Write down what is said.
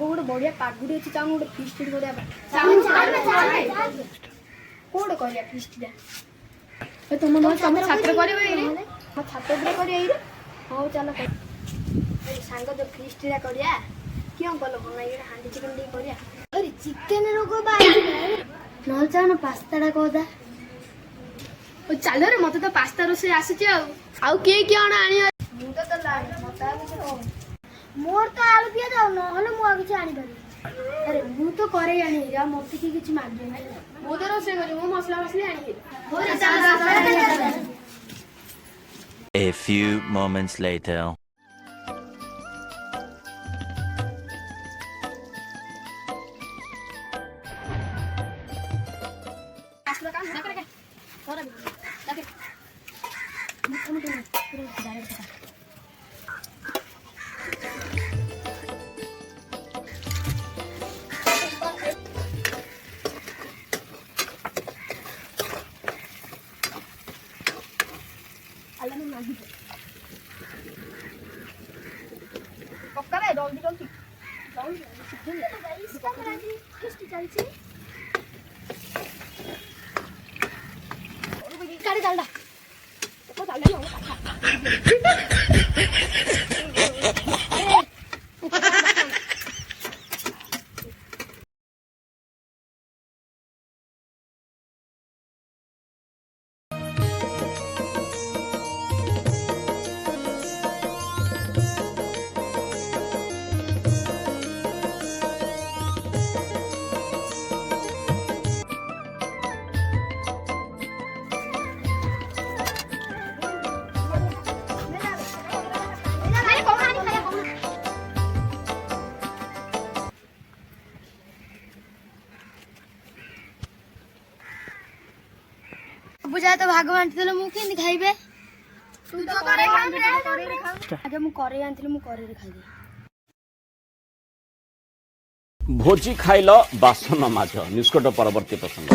गोटे बढ़िया पागुड़ी अच्छी चाहूँ गोटे फिस्ट करिया कोड करिया फिस्टा तुम तुम छात्र कर छात कर हाँ चल सांग जो फिस्टा करिया क्यों कल बनाई हांडी चिकेन टी करिया अरे चिकेन रोग न चाहना पास्ता कदा चल रे मत तो पास्ता रोसे आसुची आउ किए किए आनी मु तो मत मोर तो आलू पिया जाऊ ना मु किसी आनी पारि अरे मु तो करे आनी मत कि किसी मागे मु तो रोसे करी मु मसला मसली आनी A few moments later. बुझा तो भाग बांटी मु कि खाइबे आगे मु करे आंथिले मु करे खाइबे भोजी खाइल बासन माझ निष्कट परवर्ती प्रसंग